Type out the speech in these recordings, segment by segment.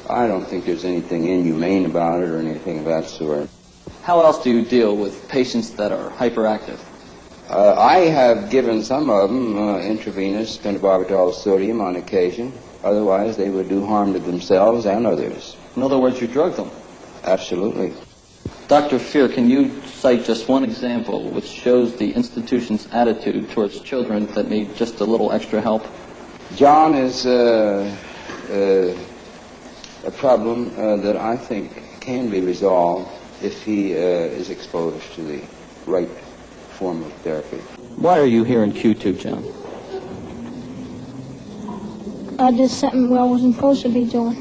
I don't think there's anything inhumane about it or anything of that sort. How else do you deal with patients that are hyperactive? I have given some of them intravenous pentobarbital sodium on occasion. Otherwise, they would do harm to themselves and others. In other words, you drug them? Absolutely. Dr. Fear, can you cite just one example which shows the institution's attitude towards children that need just a little extra help? John is a problem that I think can be resolved if he is exposed to the right form of therapy. Why are you here in Q2, John? I did something I wasn't supposed to be doing.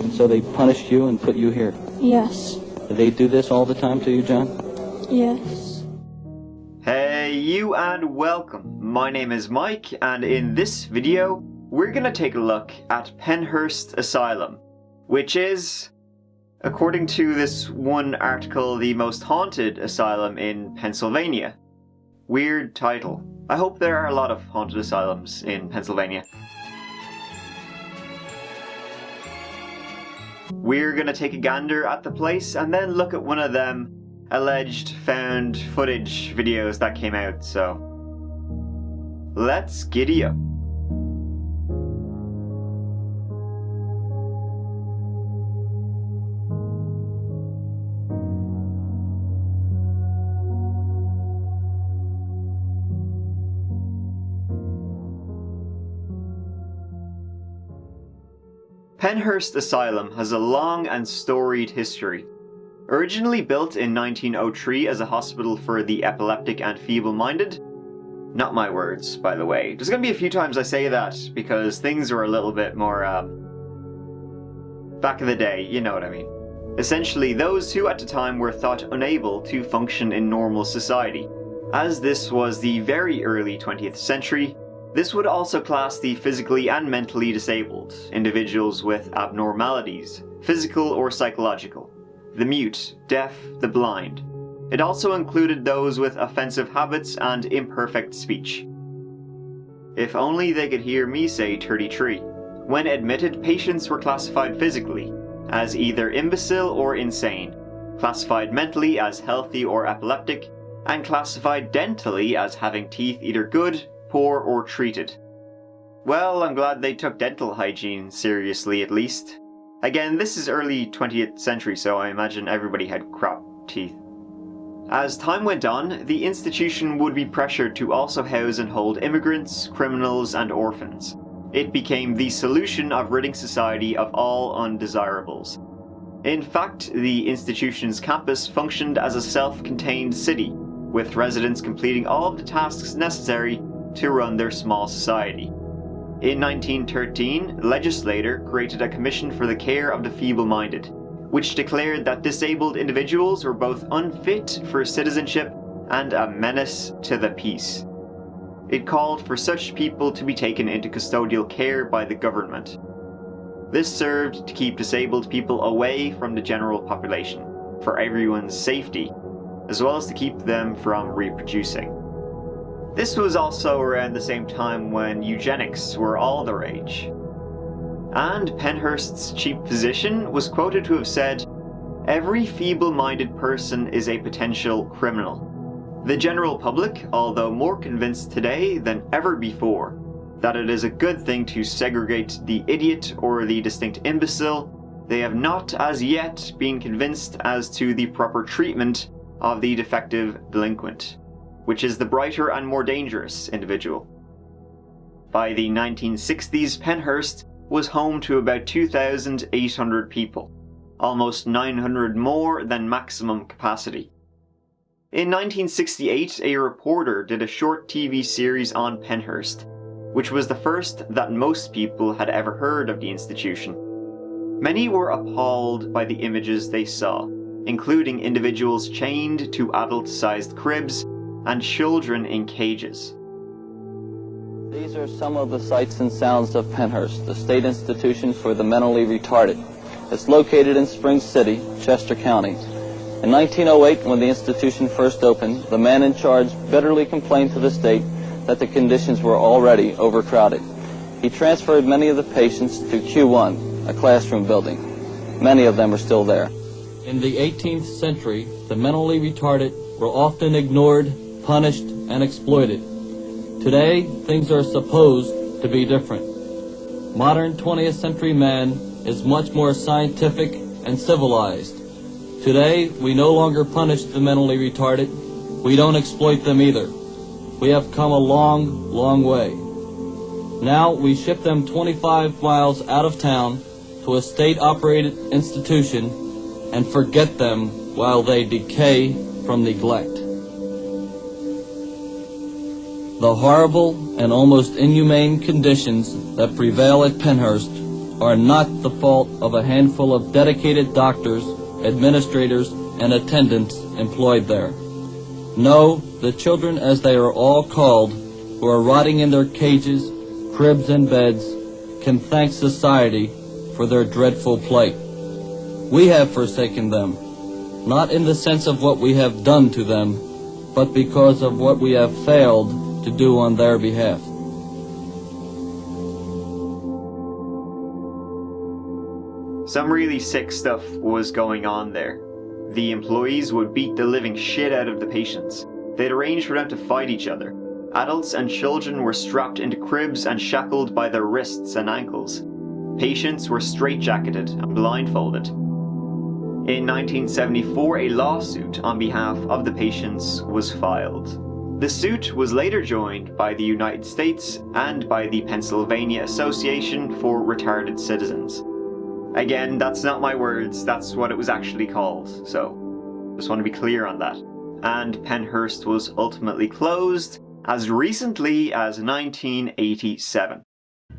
And so they punished you and put you here? Yes. Do they do this all the time to you, John? Yes. Hey you, and welcome. My name is Mike, and in this video we're gonna take a look at Pennhurst Asylum, which is, according to this one article, the most haunted asylum in Pennsylvania. Weird title. I hope there are a lot of haunted asylums in Pennsylvania. We're gonna take a gander at the place and then look at one of them alleged found footage videos that came out, so let's giddy up. Pennhurst Asylum has a long and storied history. Originally built in 1903 as a hospital for the epileptic and feeble-minded. Not my words, by the way. There's gonna be a few times I say that, because things were a little bit more, back in the day, you know what I mean. Essentially, those who at the time were thought unable to function in normal society. As this was the very early 20th century, this would also class the physically and mentally disabled, individuals with abnormalities, physical or psychological, the mute, deaf, the blind. It also included those with offensive habits and imperfect speech. If only they could hear me say 33. When admitted, patients were classified physically as either imbecile or insane, classified mentally as healthy or epileptic, and classified dentally as having teeth either good, poor, or treated. Well, I'm glad they took dental hygiene seriously at least. Again, this is early 20th century, so I imagine everybody had crap teeth. As time went on, the institution would be pressured to also house and hold immigrants, criminals, and orphans. It became the solution of ridding society of all undesirables. In fact, the institution's campus functioned as a self-contained city, with residents completing all of the tasks necessary to run their small society. In 1913, a legislator created a commission for the care of the feeble-minded, which declared that disabled individuals were both unfit for citizenship and a menace to the peace. It called for such people to be taken into custodial care by the government. This served to keep disabled people away from the general population, for everyone's safety, as well as to keep them from reproducing. This was also around the same time when eugenics were all the rage. And Pennhurst's chief physician was quoted to have said, "Every feeble-minded person is a potential criminal." The general public, although more convinced today than ever before that it is a good thing to segregate the idiot or the distinct imbecile, they have not as yet been convinced as to the proper treatment of the defective delinquent, which is the brighter and more dangerous individual. By the 1960s, Pennhurst was home to about 2,800 people, almost 900 more than maximum capacity. In 1968, a reporter did a short TV series on Pennhurst, which was the first that most people had ever heard of the institution. Many were appalled by the images they saw, including individuals chained to adult-sized cribs and children in cages. These are some of the sights and sounds of Pennhurst, the state institution for the mentally retarded. It's located in Spring City, Chester County. In 1908, when the institution first opened, the man in charge bitterly complained to the state that the conditions were already overcrowded. He transferred many of the patients to Q1, a classroom building. Many of them are still there. In the 18th century, the mentally retarded were often ignored, punished, and exploited. Today, things are supposed to be different. Modern 20th century man is much more scientific and civilized. Today, we no longer punish the mentally retarded. We don't exploit them either. We have come a long, long way. Now we ship them 25 miles out of town to a state-operated institution and forget them while they decay from neglect. The horrible and almost inhumane conditions that prevail at Pennhurst are not the fault of a handful of dedicated doctors, administrators, and attendants employed there. No, the children, as they are all called, who are rotting in their cages, cribs, and beds, can thank society for their dreadful plight. We have forsaken them, not in the sense of what we have done to them, but because of what we have failed to do on their behalf. Some really sick stuff was going on there. The employees would beat the living shit out of the patients. They'd arrange for them to fight each other. Adults and children were strapped into cribs and shackled by their wrists and ankles. Patients were straitjacketed and blindfolded. In 1974, a lawsuit on behalf of the patients was filed. The suit was later joined by the United States and by the Pennsylvania Association for Retarded Citizens. Again, that's not my words, that's what it was actually called, so just want to be clear on that. And Pennhurst was ultimately closed as recently as 1987.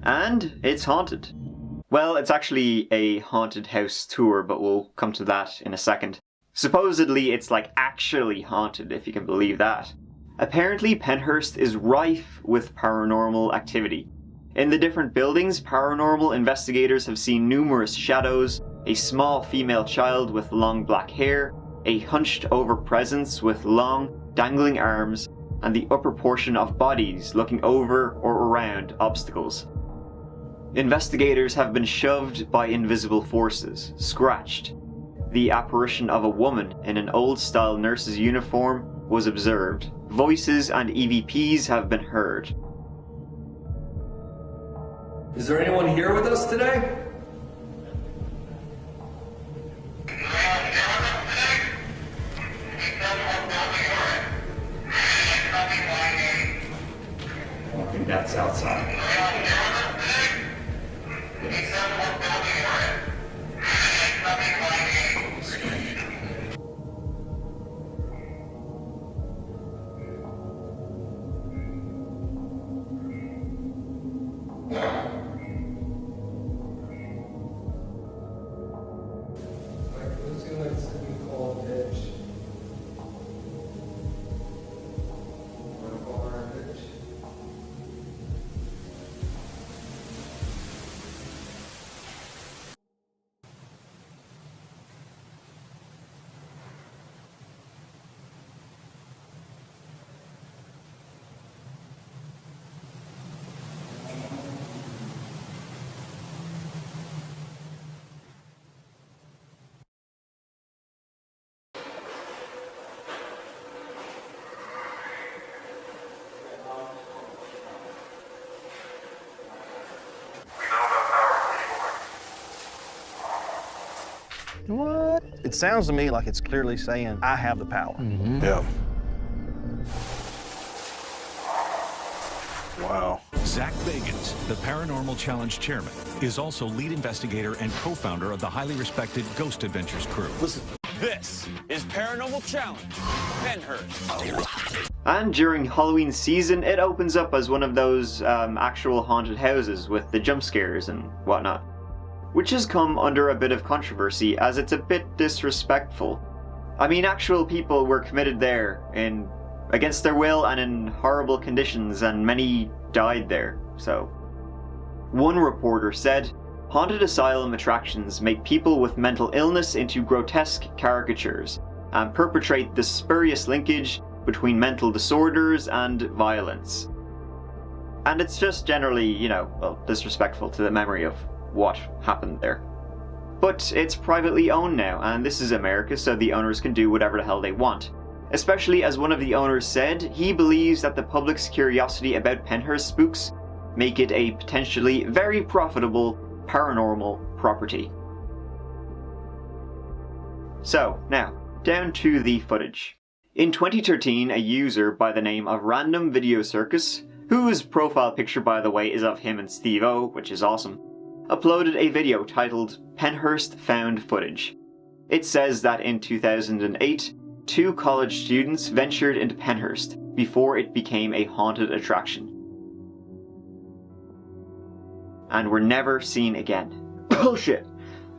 And it's haunted. Well, it's actually a haunted house tour, but we'll come to that in a second. Supposedly, it's like actually haunted, if you can believe that. Apparently, Pennhurst is rife with paranormal activity. In the different buildings, paranormal investigators have seen numerous shadows, a small female child with long black hair, a hunched over presence with long, dangling arms, and the upper portion of bodies looking over or around obstacles. Investigators have been shoved by invisible forces, scratched. The apparition of a woman in an old-style nurse's uniform was observed. Voices and EVPs have been heard. Is there anyone here with us today? I think that's outside. What? It sounds to me like it's clearly saying, I have the power. Mm-hmm. Yeah. Wow. Zach Bagans, the Paranormal Challenge chairman, is also lead investigator and co-founder of the highly respected Ghost Adventures crew. Listen. This is Paranormal Challenge, Pennhurst. And during Halloween season, it opens up as one of those actual haunted houses with the jump scares and whatnot, which has come under a bit of controversy as it's a bit disrespectful. I mean, actual people were committed there against their will and in horrible conditions, and many died there, so. One reporter said, "Haunted asylum attractions make people with mental illness into grotesque caricatures and perpetrate the spurious linkage between mental disorders and violence." And it's just generally, disrespectful to the memory of what happened there. But it's privately owned now, and this is America, so the owners can do whatever the hell they want. Especially as one of the owners said, he believes that the public's curiosity about Pennhurst spooks make it a potentially very profitable paranormal property. So, now, down to the footage. In 2013, a user by the name of Random Video Circus, whose profile picture by the way is of him and Steve-O, which is awesome, uploaded a video titled Pennhurst Found Footage. It says that in 2008, 2 college students ventured into Pennhurst before it became a haunted attraction, and were never seen again. Bullshit!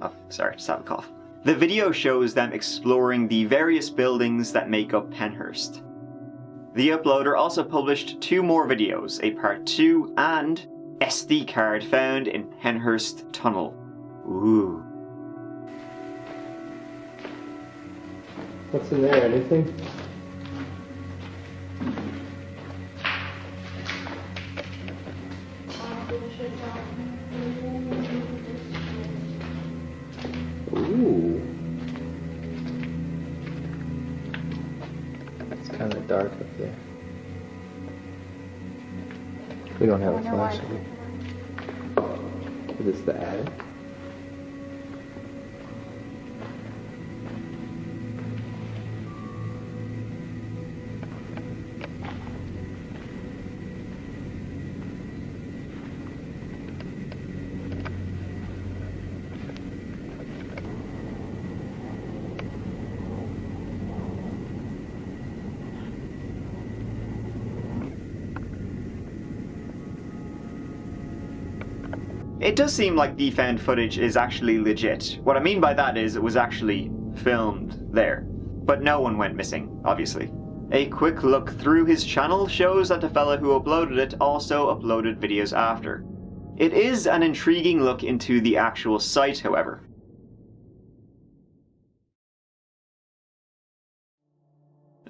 Oh, sorry, just have a cough. The video shows them exploring the various buildings that make up Pennhurst. The uploader also published 2 more videos, a part 2 and SD card found in Pennhurst Tunnel. Ooh. What's in there? Anything? Ooh. It's kind of dark up there. We don't have a flashlight. Is this the attic? It does seem like the found footage is actually legit. What I mean by that is it was actually filmed there. But no one went missing, obviously. A quick look through his channel shows that the fella who uploaded it also uploaded videos after. It is an intriguing look into the actual site, however.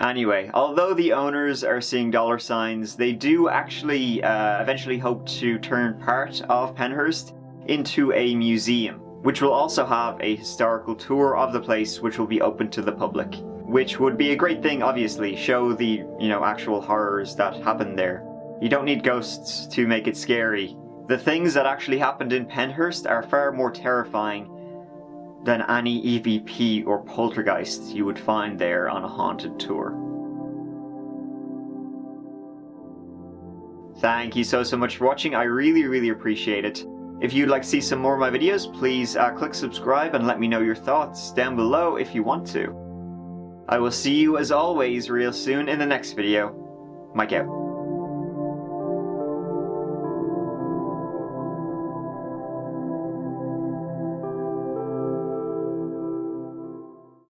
Anyway, although the owners are seeing dollar signs, they do actually eventually hope to turn part of Pennhurst into a museum, which will also have a historical tour of the place which will be open to the public. Which would be a great thing, obviously, show the, actual horrors that happened there. You don't need ghosts to make it scary. The things that actually happened in Pennhurst are far more terrifying than any EVP or poltergeist you would find there on a haunted tour. Thank you so much for watching, I really appreciate it. If you'd like to see some more of my videos, please click subscribe and let me know your thoughts down below if you want to. I will see you as always real soon in the next video. Mike out.